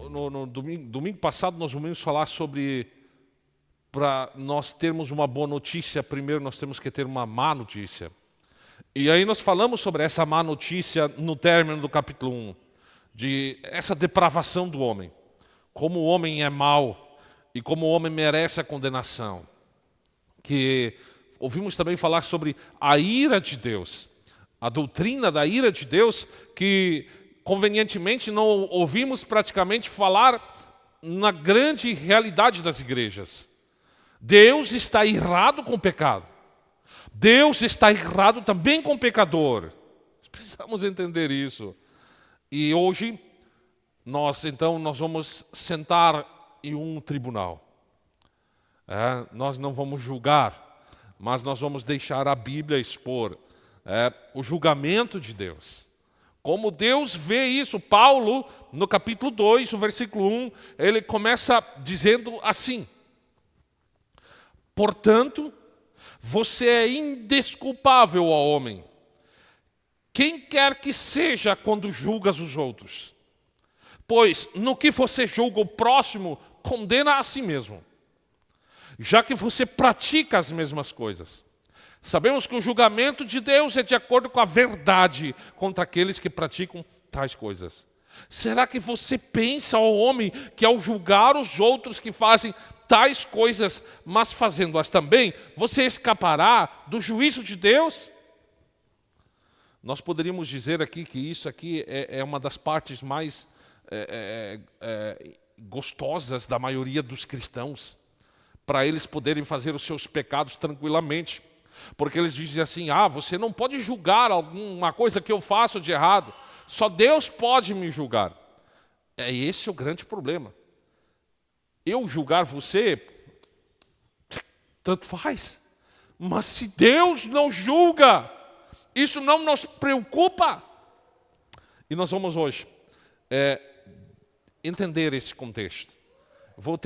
no domingo passado nós vamos falar sobre, para nós termos uma boa notícia, primeiro nós temos que ter uma má notícia. E aí nós falamos sobre essa má notícia no término do capítulo 1, de essa depravação do homem, como o homem é mau e como o homem merece a condenação. Que ouvimos também falar sobre a ira de Deus, a doutrina da ira de Deus, que convenientemente não ouvimos praticamente falar na grande realidade das igrejas. Deus está irado com o pecado. Deus está irado também com o pecador. Precisamos entender isso. E hoje, nós vamos sentar em um tribunal. Nós não vamos julgar, mas nós vamos deixar a Bíblia expor o julgamento de Deus. Como Deus vê isso. Paulo, no capítulo 2, o versículo 1, ele começa dizendo assim: portanto, você é indesculpável, ó homem, quem quer que seja, quando julgas os outros. Pois no que você julga o próximo, condena a si mesmo, já que você pratica as mesmas coisas. Sabemos que o julgamento de Deus é de acordo com a verdade contra aqueles que praticam tais coisas. Será que você pensa, ó homem, que ao julgar os outros que fazem tais coisas, mas fazendo-as também, você escapará do juízo de Deus? Nós poderíamos dizer aqui que isso aqui é uma das partes mais gostosas da maioria dos cristãos, para eles poderem fazer os seus pecados tranquilamente. Porque eles dizem assim: você não pode julgar alguma coisa que eu faço de errado, só Deus pode me julgar. Esse é o grande problema. Eu julgar você, tanto faz. Mas se Deus não julga, isso não nos preocupa. E nós vamos hoje entender esse contexto. Vou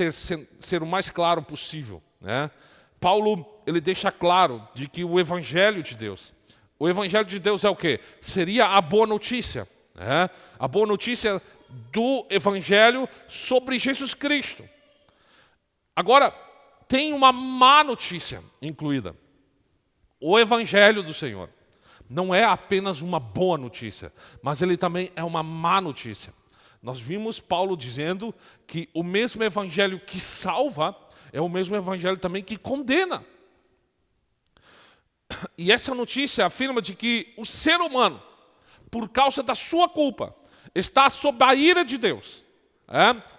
ser o mais claro possível, né? Paulo, ele deixa claro de que o Evangelho de Deus é o quê? Seria a boa notícia, né? A boa notícia do Evangelho sobre Jesus Cristo. Agora, tem uma má notícia incluída. O Evangelho do Senhor não é apenas uma boa notícia, mas ele também é uma má notícia. Nós vimos Paulo dizendo que o mesmo Evangelho que salva é o mesmo Evangelho também que condena. E essa notícia afirma de que o ser humano, por causa da sua culpa, está sob a ira de Deus.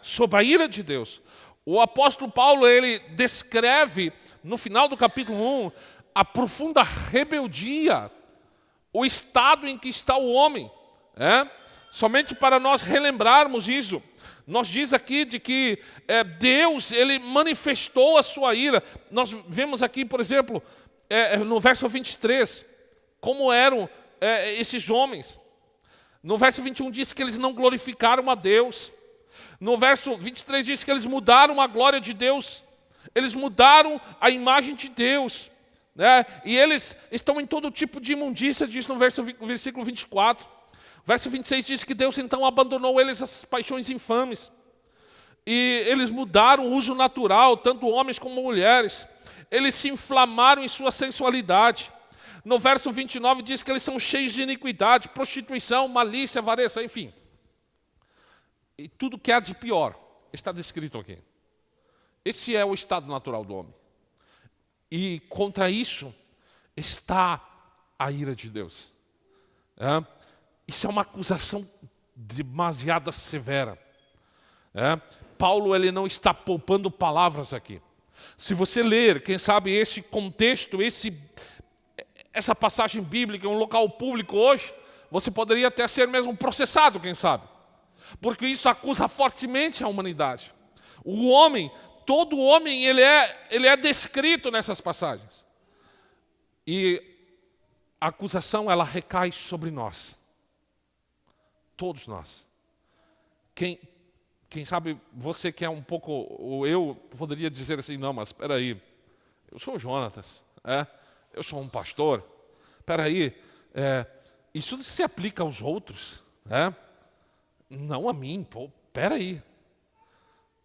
Sob a ira de Deus. O apóstolo Paulo, ele descreve, no final do capítulo 1, a profunda rebeldia, o estado em que está o homem. Somente para nós relembrarmos isso, nós diz aqui de que Deus, ele manifestou a sua ira. Nós vemos aqui, por exemplo, no verso 23, como eram esses homens. No verso 21 diz que eles não glorificaram a Deus. No verso 23 diz que eles mudaram a glória de Deus. Eles mudaram a imagem de Deus, né? E eles estão em todo tipo de imundícia, diz no versículo 24. Verso 26 diz que Deus então abandonou eles as paixões infames. E eles mudaram o uso natural, tanto homens como mulheres. Eles se inflamaram em sua sensualidade. No verso 29 diz que eles são cheios de iniquidade, prostituição, malícia, avareza, enfim. E tudo que há de pior está descrito aqui. Esse é o estado natural do homem. E contra isso está a ira de Deus. Isso é uma acusação demasiado severa. Paulo, ele não está poupando palavras aqui. Se você ler, quem sabe, esse contexto, essa passagem bíblica em um local público hoje, você poderia até ser mesmo processado, quem sabe. Porque isso acusa fortemente a humanidade. O homem, todo homem, ele é descrito nessas passagens. E a acusação, ela recai sobre nós. Todos nós. Quem sabe, você que é um pouco, ou eu poderia dizer assim: não, mas espera aí, eu sou o Jonatas, eu sou um pastor, espera aí, isso se aplica aos outros, não a mim, espera aí,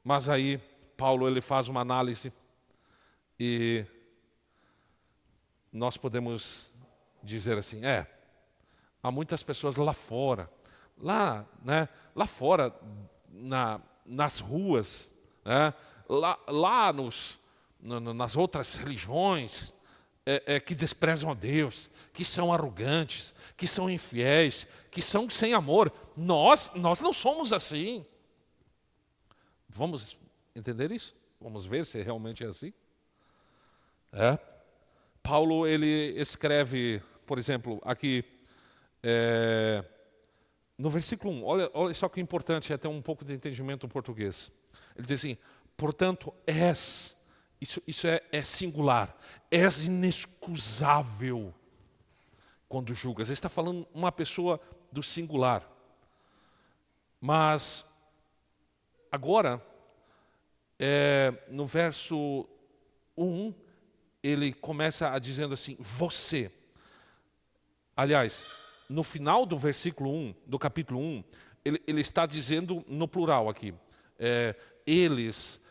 Mas aí Paulo ele faz uma análise e nós podemos dizer assim, há muitas pessoas lá fora, lá fora, nas ruas, né, nas outras religiões, que desprezam a Deus, que são arrogantes, que são infiéis, que são sem amor. Nós não somos assim. Vamos entender isso? Vamos ver se realmente é assim? Paulo ele escreve, por exemplo, aqui no versículo 1, olha só que importante é ter um pouco de entendimento em português. Ele diz assim, portanto, isso é singular, és inexcusável quando julgas. Ele está falando uma pessoa do singular. Mas, agora, no verso 1, ele começa a dizendo assim, você. Aliás, no final do versículo 1, do capítulo 1, ele está dizendo no plural aqui. Eles,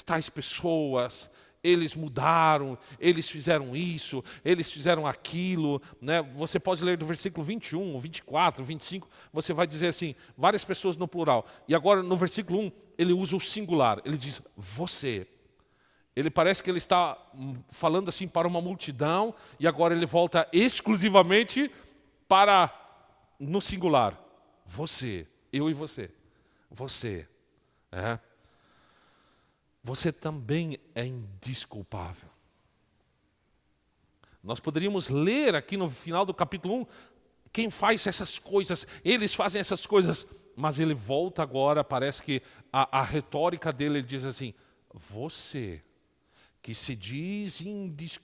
tais pessoas, eles mudaram, eles fizeram isso, eles fizeram aquilo. Né? Você pode ler do versículo 21, 24, 25, você vai dizer assim, várias pessoas no plural. E agora no versículo 1, ele usa o singular, ele diz você. Ele parece que ele está falando assim para uma multidão e agora ele volta exclusivamente para no singular. Você, eu e você. Você. Você também é indesculpável. Nós poderíamos ler aqui no final do capítulo 1, quem faz essas coisas, eles fazem essas coisas, mas ele volta agora, parece que a retórica dele ele diz assim, você que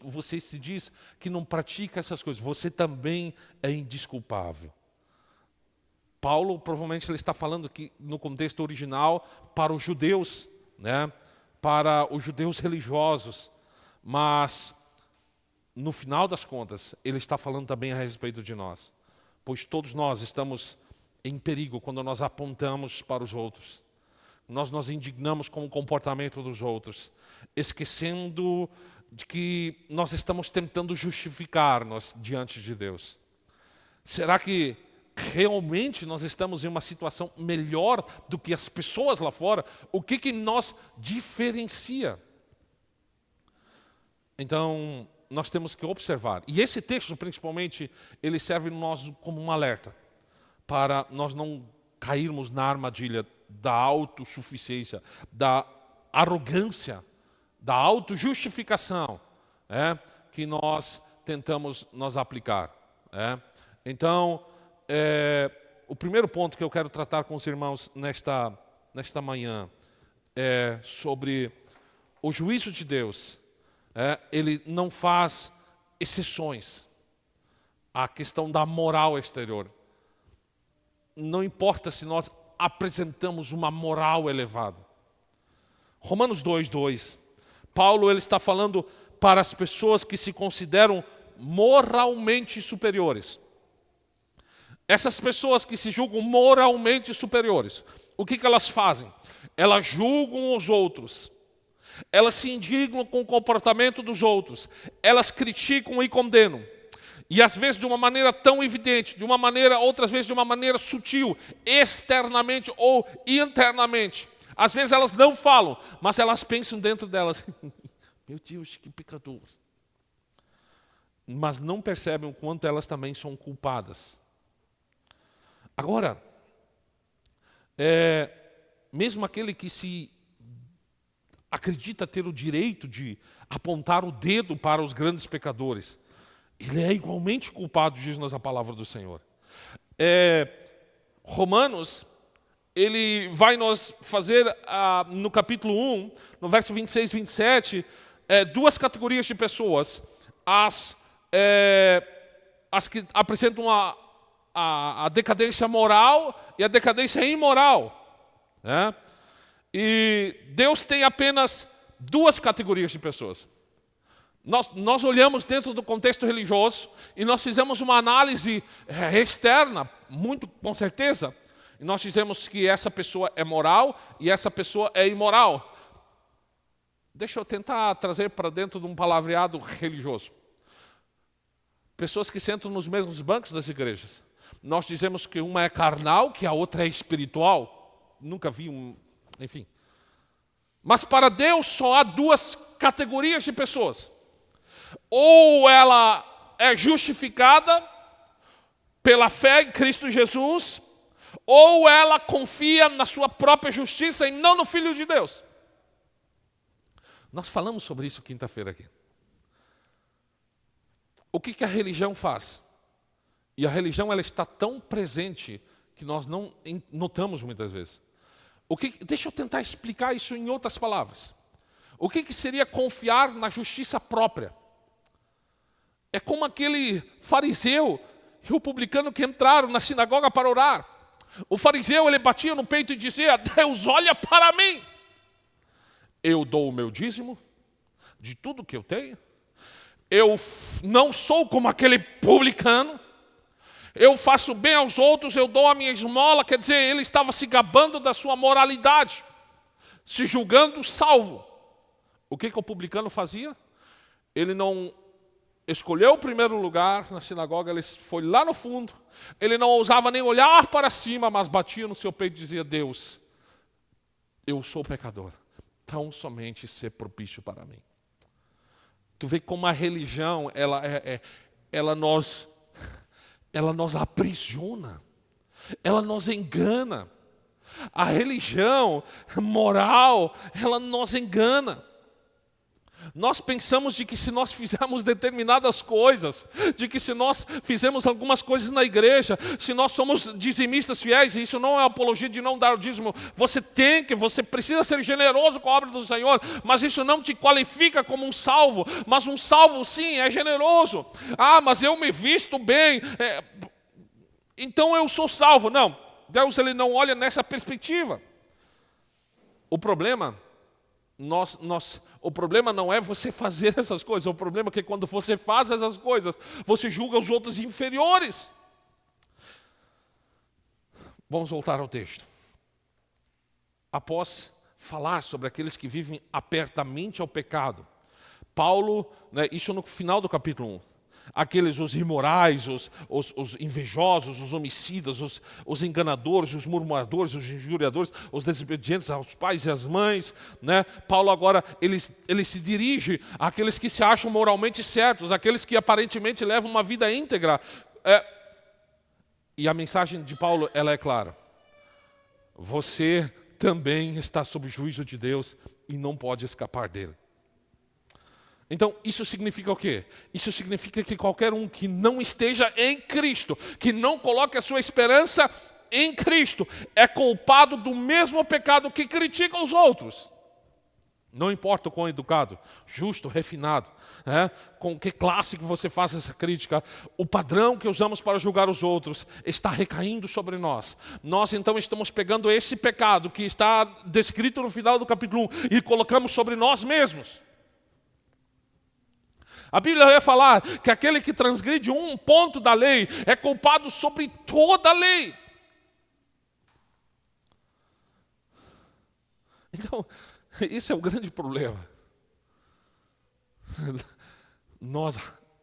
você se diz que não pratica essas coisas, você também é indesculpável. Paulo provavelmente ele está falando aqui no contexto original para os judeus, né? Para os judeus religiosos, mas no final das contas ele está falando também a respeito de nós, pois todos nós estamos em perigo quando nós apontamos para os outros. Nós nos indignamos com o comportamento dos outros, esquecendo de que nós estamos tentando justificar-nos diante de Deus. Será que realmente nós estamos em uma situação melhor do que as pessoas lá fora? O que nos diferencia? Então, nós temos que observar. E esse texto, principalmente, ele serve nós como um alerta, para nós não cairmos na armadilha da autossuficiência, da arrogância, da autojustificação, que nós tentamos nos aplicar. Então, o primeiro ponto que eu quero tratar com os irmãos nesta manhã é sobre o juízo de Deus. Ele não faz exceções à questão da moral exterior. Não importa se nós apresentamos uma moral elevada. Romanos 2:2. Paulo ele está falando para as pessoas que se consideram moralmente superiores. Essas pessoas que se julgam moralmente superiores, o que elas fazem? Elas julgam os outros. Elas se indignam com o comportamento dos outros. Elas criticam e condenam. E às vezes de uma maneira tão evidente, outras vezes de uma maneira sutil, externamente ou internamente. Às vezes elas não falam, mas elas pensam dentro delas. Meu Deus, que pecador. Mas não percebem o quanto elas também são culpadas. Agora, mesmo aquele que se acredita ter o direito de apontar o dedo para os grandes pecadores, ele é igualmente culpado, diz-nos a palavra do Senhor. Romanos, ele vai nos fazer, no capítulo 1, no verso 26 e 27, duas categorias de pessoas. As que apresentam a decadência moral e a decadência imoral. E Deus tem apenas duas categorias de pessoas. Nós olhamos dentro do contexto religioso e nós fizemos uma análise externa, muito com certeza, e nós dizemos que essa pessoa é moral e essa pessoa é imoral. Deixa eu tentar trazer para dentro de um palavreado religioso. Pessoas que sentam nos mesmos bancos das igrejas. Nós dizemos que uma é carnal, que a outra é espiritual. Nunca vi enfim. Mas para Deus só há duas categorias de pessoas. Ou ela é justificada pela fé em Cristo Jesus, ou ela confia na sua própria justiça e não no Filho de Deus. Nós falamos sobre isso quinta-feira aqui. O que a religião faz? E a religião ela está tão presente que nós não notamos muitas vezes. Deixa eu tentar explicar isso em outras palavras. O que seria confiar na justiça própria? É como aquele fariseu e o publicano que entraram na sinagoga para orar. O fariseu ele batia no peito e dizia: Deus, olha para mim. Eu dou o meu dízimo de tudo que eu tenho. Eu não sou como aquele publicano. Eu faço bem aos outros, eu dou a minha esmola. Quer dizer, ele estava se gabando da sua moralidade, se julgando salvo. O que o publicano fazia? Ele não escolheu o primeiro lugar na sinagoga, ele foi lá no fundo. Ele não ousava nem olhar para cima, mas batia no seu peito e dizia: Deus, eu sou pecador, tão somente ser propício para mim. Tu vê como a religião, ela nos aprisiona, ela nos engana. A religião moral, ela nos engana. Nós pensamos de que se nós fizermos determinadas coisas, de que se nós fizermos algumas coisas na igreja, se nós somos dizimistas fiéis, e isso não é apologia de não dar o dízimo, você precisa ser generoso com a obra do Senhor, mas isso não te qualifica como um salvo, mas um salvo sim, é generoso. Ah, mas eu me visto bem, então eu sou salvo. Não, Deus ele não olha nessa perspectiva. O problema não é você fazer essas coisas. O problema é que quando você faz essas coisas, você julga os outros inferiores. Vamos voltar ao texto. Após falar sobre aqueles que vivem apertamente ao pecado, Paulo, isso no final do capítulo 1, os imorais, os invejosos, os homicidas, os enganadores, os murmuradores, os injuriadores, os desobedientes aos pais e às mães, Paulo agora ele se dirige àqueles que se acham moralmente certos, àqueles que aparentemente levam uma vida íntegra. E a mensagem de Paulo ela é clara: você também está sob o juízo de Deus e não pode escapar dele. Então, isso significa o quê? Isso significa que qualquer um que não esteja em Cristo, que não coloque a sua esperança em Cristo, é culpado do mesmo pecado que critica os outros. Não importa o quão educado, justo, refinado, com que classe que você faça essa crítica, o padrão que usamos para julgar os outros está recaindo sobre nós. Nós então estamos pegando esse pecado que está descrito no final do capítulo 1 e colocamos sobre nós mesmos. A Bíblia vai falar que aquele que transgride um ponto da lei é culpado sobre toda a lei. Então, esse é o grande problema. Nós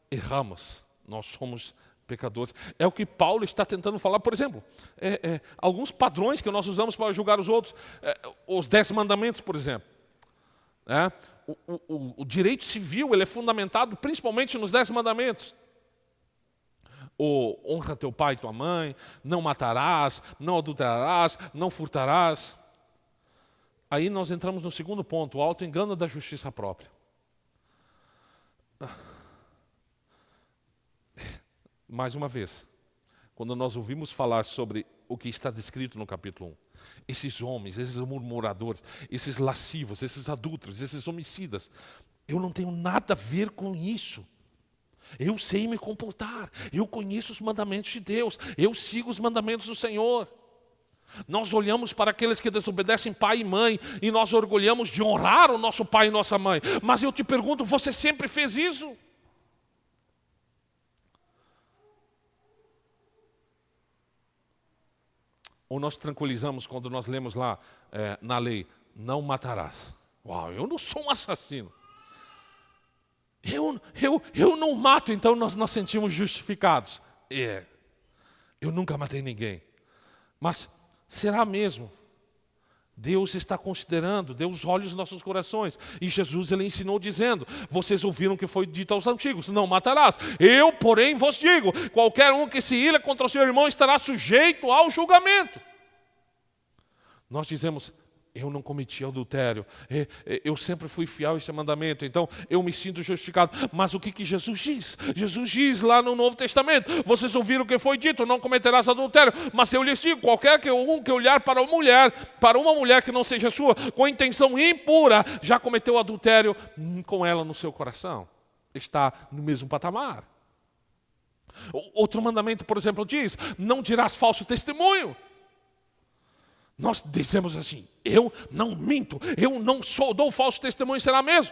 erramos, nós somos pecadores. É o que Paulo está tentando falar. Por exemplo, alguns padrões que nós usamos para julgar os outros. Os 10 mandamentos, por exemplo. O direito civil ele é fundamentado principalmente nos 10 mandamentos. Honra teu pai e tua mãe, não matarás, não adulterarás, não furtarás. Aí nós entramos no segundo ponto, o auto-engano da justiça própria. Mais uma vez, quando nós ouvimos falar sobre o que está descrito no capítulo 1, esses homens, esses murmuradores, esses lascivos, esses adúlteros, esses homicidas, eu não tenho nada a ver com isso. Eu sei me comportar, eu conheço os mandamentos de Deus, eu sigo os mandamentos do Senhor. Nós olhamos para aqueles que desobedecem pai e mãe e nós orgulhamos de honrar o nosso pai e nossa mãe. Mas eu te pergunto, você sempre fez isso? Ou nós tranquilizamos quando nós lemos lá na lei, não matarás. Uau, eu não sou um assassino. Eu não mato, então nós nos sentimos justificados. Eu nunca matei ninguém. Mas será mesmo? Deus está considerando, Deus olha os nossos corações. E Jesus, ele ensinou dizendo, vocês ouviram o que foi dito aos antigos, não matarás. Eu, porém, vos digo, qualquer um que se ira contra o seu irmão estará sujeito ao julgamento. Nós dizemos, eu não cometi adultério, eu sempre fui fiel a esse mandamento, então eu me sinto justificado. Mas o que Jesus diz? Jesus diz lá no Novo Testamento, vocês ouviram o que foi dito, não cometerás adultério. Mas eu lhes digo, qualquer um que olhar para uma mulher que não seja sua, com intenção impura, já cometeu adultério com ela no seu coração. Está no mesmo patamar. Outro mandamento, por exemplo, diz, não dirás falso testemunho. Nós dizemos assim, eu não minto, eu não dou falso testemunho, será mesmo?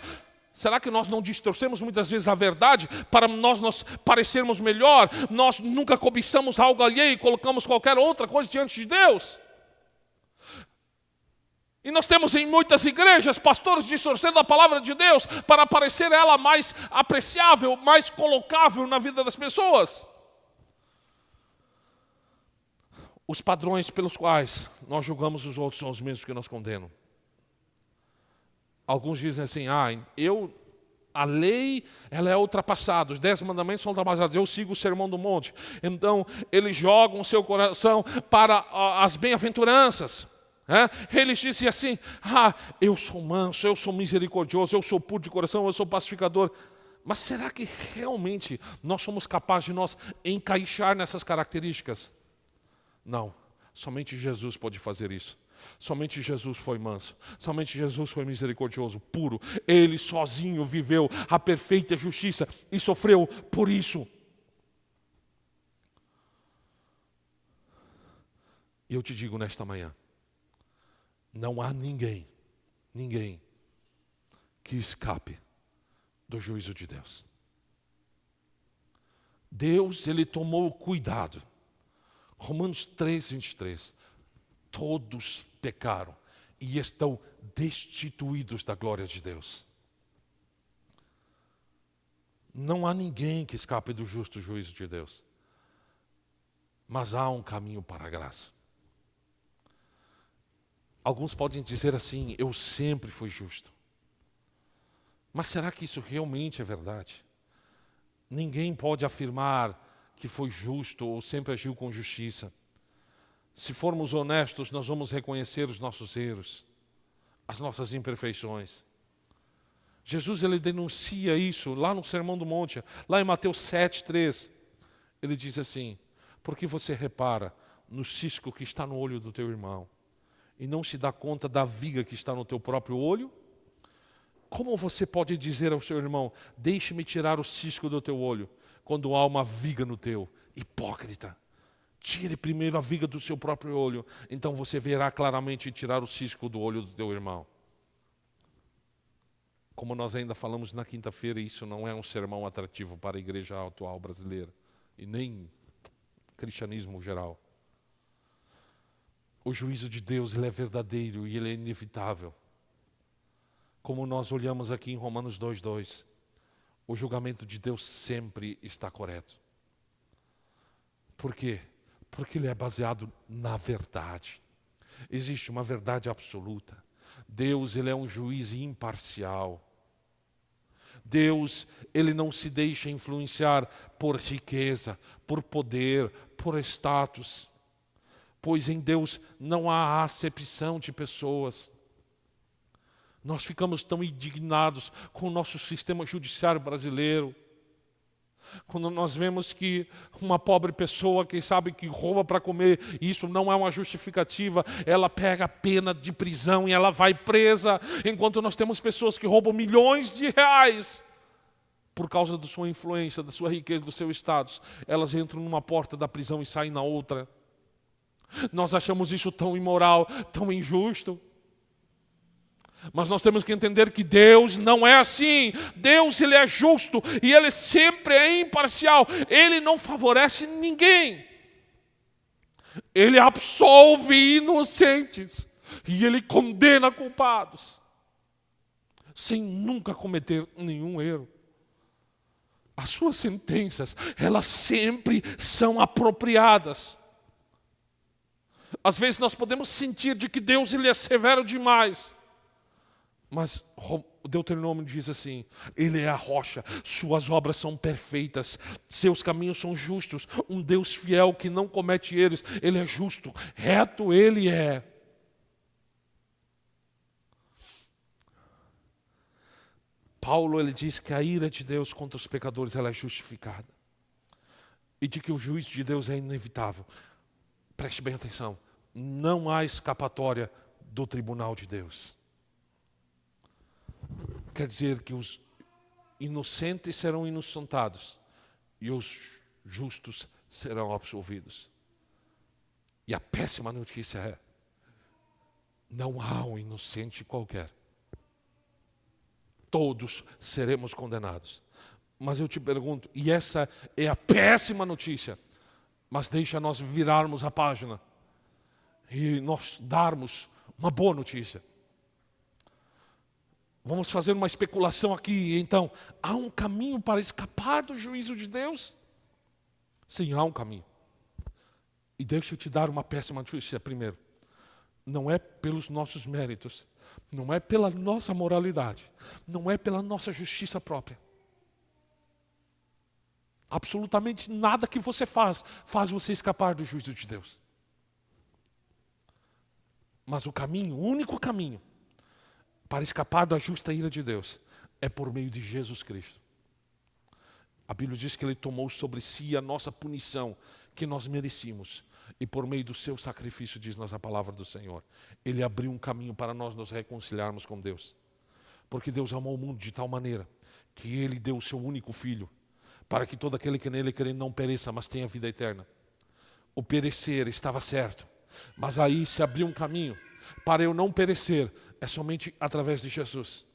Será que nós não distorcemos muitas vezes a verdade para nós nos parecermos melhor? Nós nunca cobiçamos algo alheio e colocamos qualquer outra coisa diante de Deus? E nós temos em muitas igrejas pastores distorcendo a palavra de Deus para parecer ela mais apreciável, mais colocável na vida das pessoas. Os padrões pelos quais nós julgamos os outros são os mesmos que nos condenam. Alguns dizem assim, a lei ela é ultrapassada, os 10 mandamentos são ultrapassados, eu sigo o Sermão do Monte. Então, eles jogam o seu coração para as bem-aventuranças. Eles dizem assim, eu sou manso, eu sou misericordioso, eu sou puro de coração, eu sou pacificador. Mas será que realmente nós somos capazes de nós encaixar nessas características? Não, somente Jesus pode fazer isso. Somente Jesus foi manso, somente Jesus foi misericordioso, puro. Ele sozinho viveu a perfeita justiça e sofreu por isso. E eu te digo nesta manhã, não há ninguém que escape do juízo de Deus. Deus, ele tomou cuidado. Romanos 3, 23. Todos pecaram e estão destituídos da glória de Deus. Não há ninguém que escape do justo juízo de Deus. Mas há um caminho para a graça. Alguns podem dizer assim, eu sempre fui justo. Mas será que isso realmente é verdade? Ninguém pode afirmar que foi justo ou sempre agiu com justiça. Se formos honestos, nós vamos reconhecer os nossos erros, as nossas imperfeições. Jesus, ele denuncia isso lá no Sermão do Monte, lá em Mateus 7:3. Ele diz assim, porque você repara no cisco que está no olho do teu irmão e não se dá conta da viga que está no teu próprio olho? Como você pode dizer ao seu irmão, deixe-me tirar o cisco do teu olho, quando há uma viga no teu? Hipócrita, tire primeiro a viga do seu próprio olho, então você verá claramente tirar o cisco do olho do teu irmão. Como nós ainda falamos na quinta-feira, isso não é um sermão atrativo para a igreja atual brasileira, e nem cristianismo geral. O juízo de Deus, ele é verdadeiro e ele é inevitável. Como nós olhamos aqui em Romanos 2:2, o julgamento de Deus sempre está correto. Por quê? Porque ele é baseado na verdade. Existe uma verdade absoluta. Deus, ele é um juiz imparcial. Deus, ele não se deixa influenciar por riqueza, por poder, por status. Pois em Deus não há acepção de pessoas. Nós ficamos tão indignados com o nosso sistema judiciário brasileiro. Quando nós vemos que uma pobre pessoa, quem sabe que rouba para comer, isso não é uma justificativa, ela pega a pena de prisão e ela vai presa, enquanto nós temos pessoas que roubam milhões de reais por causa da sua influência, da sua riqueza, do seu status. Elas entram numa porta da prisão e saem na outra. Nós achamos isso tão imoral, tão injusto. Mas nós temos que entender que Deus não é assim. Deus, ele é justo e ele sempre é imparcial. Ele não favorece ninguém. Ele absolve inocentes e Ele condena culpados, sem nunca cometer nenhum erro. As suas sentenças, elas sempre são apropriadas. Às vezes nós podemos sentir de que Deus ele é severo demais. Mas o Deuteronômio diz assim: Ele é a rocha, suas obras são perfeitas, seus caminhos são justos. Um Deus fiel que não comete erros, Ele é justo, reto Ele é. Paulo ele diz que a ira de Deus contra os pecadores ela é justificada. E de que o juízo de Deus é inevitável. Preste bem atenção. Não há escapatória do tribunal de Deus. Quer dizer que os inocentes serão inocentados e os justos serão absolvidos. E a péssima notícia é: não há um inocente qualquer. Todos seremos condenados. Mas eu te pergunto, e essa é a péssima notícia, mas deixa nós virarmos a página e nós darmos uma boa notícia. Vamos fazer uma especulação aqui, então. Há um caminho para escapar do juízo de Deus? Sim, há um caminho. E deixa eu te dar uma péssima notícia primeiro. Não é pelos nossos méritos, não é pela nossa moralidade, não é pela nossa justiça própria. Absolutamente nada que você faz você escapar do juízo de Deus. Mas o caminho, o único caminho para escapar da justa ira de Deus é por meio de Jesus Cristo. A Bíblia diz que Ele tomou sobre si a nossa punição que nós merecíamos. E por meio do seu sacrifício, diz-nos a palavra do Senhor, Ele abriu um caminho para nós nos reconciliarmos com Deus. Porque Deus amou o mundo de tal maneira que Ele deu o seu único Filho, para que todo aquele que nele crê não pereça, mas tenha vida eterna. O perecer estava certo, mas aí se abriu um caminho para eu não perecer, é somente através de Jesus.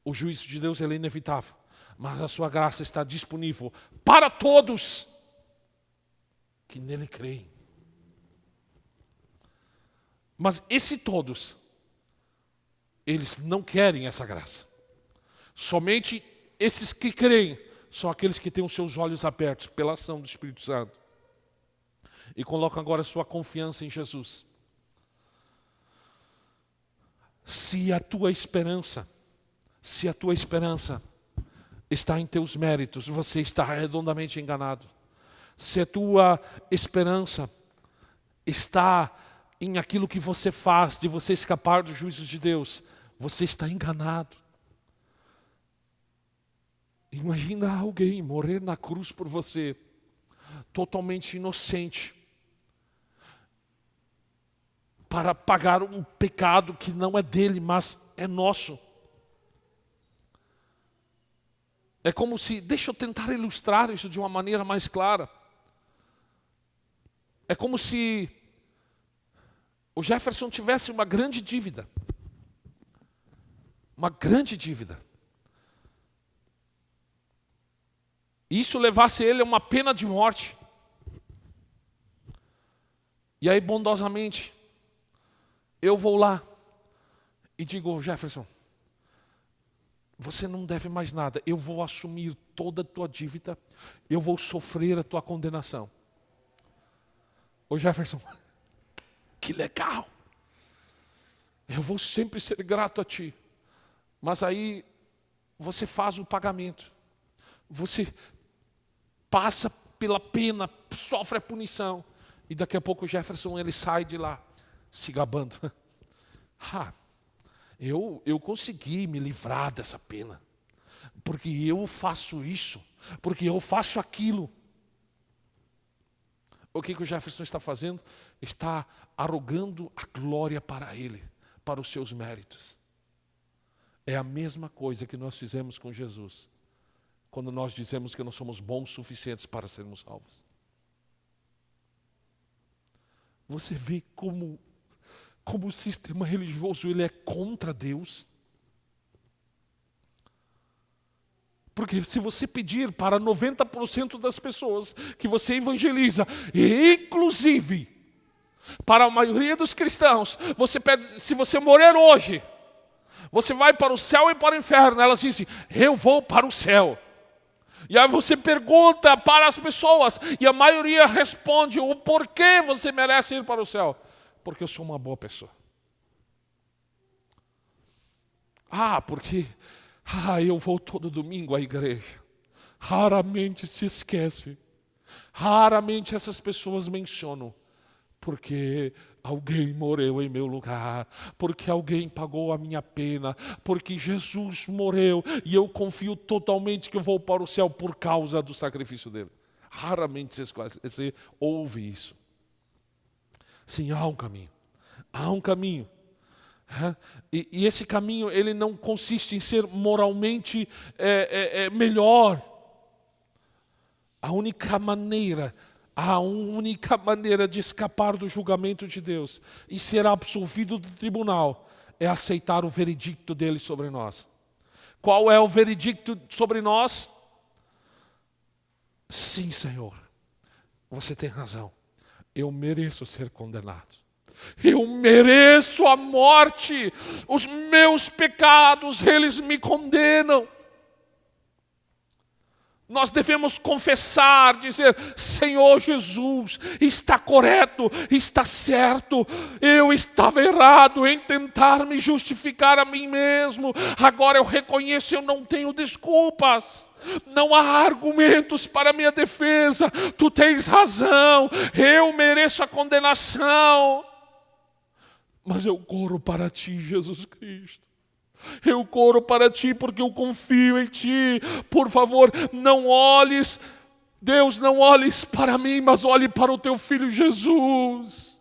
O juízo de Deus ele é inevitável, mas a sua graça está disponível para todos que nele creem. Mas esse todos, eles não querem essa graça. Somente esses que creem são aqueles que têm os seus olhos abertos pela ação do Espírito Santo e colocam agora sua confiança em Jesus. Se a tua esperança está em teus méritos, você está redondamente enganado. Se a tua esperança está em aquilo que você faz, de você escapar do juízo de Deus, você está enganado. Imagina alguém morrer na cruz por você, totalmente inocente, para pagar um pecado que não é dele, mas é nosso. É como se, deixa eu tentar ilustrar isso de uma maneira mais clara. É como se o Jefferson tivesse uma grande dívida. Uma grande dívida. E isso levasse ele a uma pena de morte. E aí, bondosamente, eu vou lá e digo: Jefferson, você não deve mais nada. Eu vou assumir toda a tua dívida. Eu vou sofrer a tua condenação. Ô Jefferson, que legal. Eu vou sempre ser grato a ti. Mas aí você faz o pagamento. Você passa pela pena, sofre a punição. E daqui a pouco o Jefferson ele sai de lá se gabando. Eu consegui me livrar dessa pena. Porque eu faço isso. Porque eu faço aquilo. O que o Jefferson está fazendo? Está arrogando a glória para ele, para os seus méritos. É a mesma coisa que nós fizemos com Jesus, quando nós dizemos que nós somos bons suficientes para sermos salvos. Você vê como o sistema religioso ele é contra Deus. Porque se você pedir para 90% das pessoas que você evangeliza, e inclusive Para a maioria dos cristãos, você pede, se você morrer hoje, você vai para o céu e para o inferno. Elas dizem, eu vou para o céu. E aí você pergunta para as pessoas, e a maioria responde, o porquê você merece ir para o céu? Porque eu sou uma boa pessoa. Porque eu vou todo domingo à igreja. Raramente se esquece. Raramente essas pessoas mencionam. Porque alguém morreu em meu lugar, porque alguém pagou a minha pena, porque Jesus morreu e eu confio totalmente que eu vou para o céu por causa do sacrifício dele. Raramente você ouve isso. Sim, há um caminho. Há um caminho. E esse caminho, ele não consiste em ser moralmente melhor. A única maneira de escapar do julgamento de Deus e ser absolvido do tribunal é aceitar o veredicto dele sobre nós. Qual é o veredicto sobre nós? Sim, Senhor, você tem razão. Eu mereço ser condenado. Eu mereço a morte. Os meus pecados, eles me condenam. Nós devemos confessar, dizer, Senhor Jesus, está correto, está certo. Eu estava errado em tentar me justificar a mim mesmo. Agora eu reconheço, eu não tenho desculpas. Não há argumentos para minha defesa. Tu tens razão, eu mereço a condenação. Mas eu corro para ti, Jesus Cristo. Eu corro para ti porque eu confio em ti. Por favor, não olhes, Deus, não olhes para mim, mas olhe para o teu filho Jesus.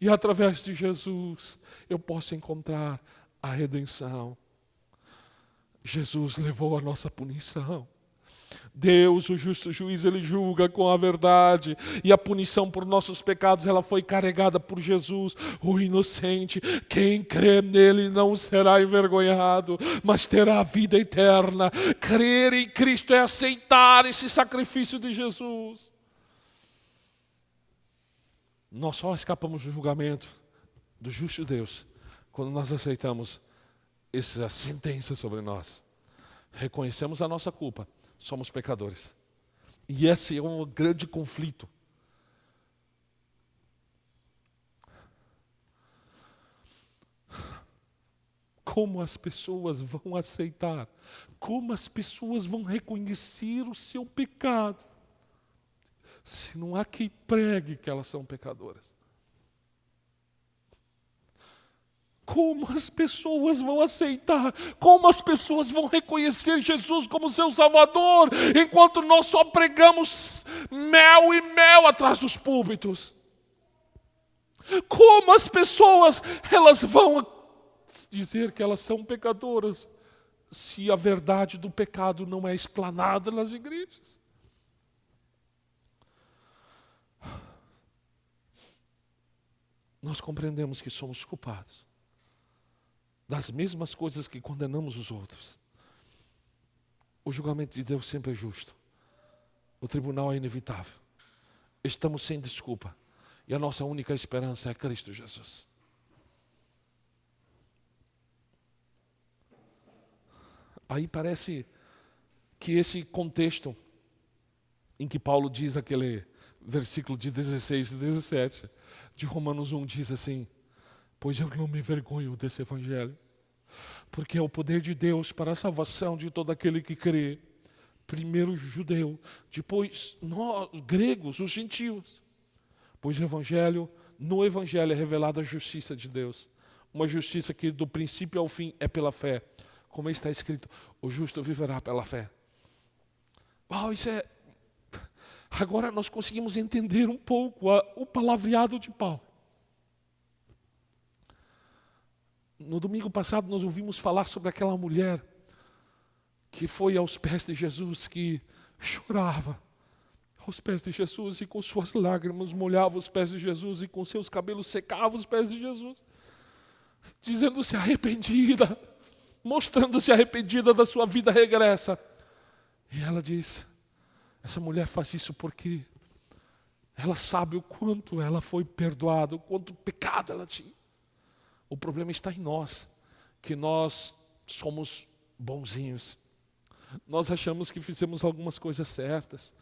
E através de Jesus eu posso encontrar a redenção. Jesus levou a nossa punição. Deus, o justo juiz, ele julga com a verdade. E a punição por nossos pecados, ela foi carregada por Jesus, o inocente. Quem crê nele não será envergonhado, mas terá a vida eterna. Crer em Cristo é aceitar esse sacrifício de Jesus. Nós só escapamos do julgamento do justo Deus quando nós aceitamos essa sentença sobre nós. Reconhecemos a nossa culpa. Somos pecadores. E esse é um grande conflito. Como as pessoas vão aceitar? Como as pessoas vão reconhecer o seu pecado? Se não há quem pregue que elas são pecadoras. Como as pessoas vão aceitar? Como as pessoas vão reconhecer Jesus como seu Salvador, enquanto nós só pregamos mel e mel atrás dos púlpitos? Como as pessoas, elas vão dizer que elas são pecadoras, se a verdade do pecado não é explanada nas igrejas? Nós compreendemos que somos culpados das mesmas coisas que condenamos os outros. O julgamento de Deus sempre é justo. O tribunal é inevitável. Estamos sem desculpa. E a nossa única esperança é Cristo Jesus. Aí parece que esse contexto em que Paulo diz aquele versículo de 16 e 17 de Romanos 1 diz assim: pois eu não me envergonho desse evangelho, porque é o poder de Deus para a salvação de todo aquele que crê, primeiro o judeu, depois nós, gregos, os gentios. Pois no evangelho é revelada a justiça de Deus, uma justiça que do princípio ao fim é pela fé, como está escrito, o justo viverá pela fé. Isso é... Agora nós conseguimos entender um pouco o palavreado de Paulo. No domingo passado nós ouvimos falar sobre aquela mulher que foi aos pés de Jesus, que chorava aos pés de Jesus e com suas lágrimas molhava os pés de Jesus e com seus cabelos secava os pés de Jesus, dizendo-se arrependida, mostrando-se arrependida da sua vida regressa. E ela diz, essa mulher faz isso porque Ela sabe o quanto ela foi perdoada, o quanto pecado ela tinha. O problema está em nós, que nós somos bonzinhos. Nós achamos que fizemos algumas coisas certas.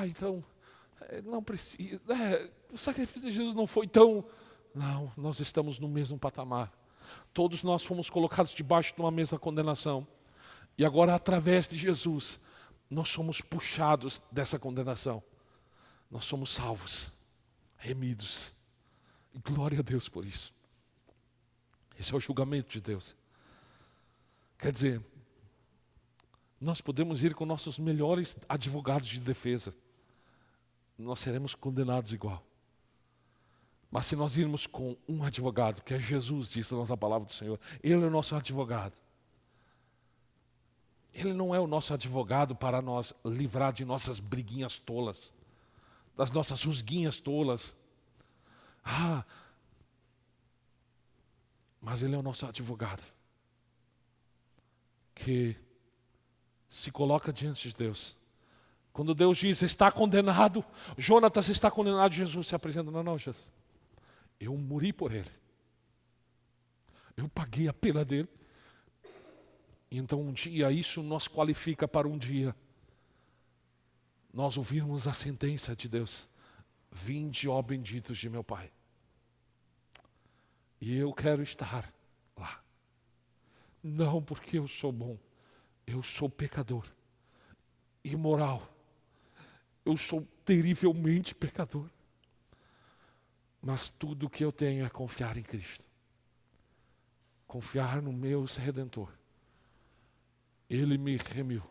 Então, não precisa. O sacrifício de Jesus não foi tão... Não, nós estamos no mesmo patamar. Todos nós fomos colocados debaixo de uma mesma condenação. E agora, através de Jesus, nós somos puxados dessa condenação. Nós somos salvos, remidos. E glória a Deus por isso. Esse é o julgamento de Deus. Quer dizer, nós podemos ir com nossos melhores advogados de defesa. Nós seremos condenados igual. Mas se nós irmos com um advogado, que é Jesus, diz a nossa palavra do Senhor, Ele é o nosso advogado. Ele não é o nosso advogado para nos livrar de nossas briguinhas tolas, das nossas rusguinhas tolas. Mas Ele é o nosso advogado, que se coloca diante de Deus. Quando Deus diz, está condenado, Jonatas está condenado, Jesus se apresenta, não, Jesus. Eu morri por ele. Eu paguei a pena dele. E então um dia, isso nos qualifica para um dia nós ouvirmos a sentença de Deus. Vinde, ó benditos de meu Pai. E eu quero estar lá. Não porque eu sou bom. Eu sou pecador. Imoral. Eu sou terrivelmente pecador. Mas tudo que eu tenho é confiar em Cristo. Confiar no meu Redentor. Ele me remiu.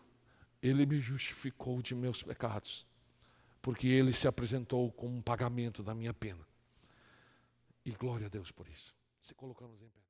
Ele me justificou de meus pecados. Porque Ele se apresentou como um pagamento da minha pena. E glória a Deus por isso. Se colocamos em pé.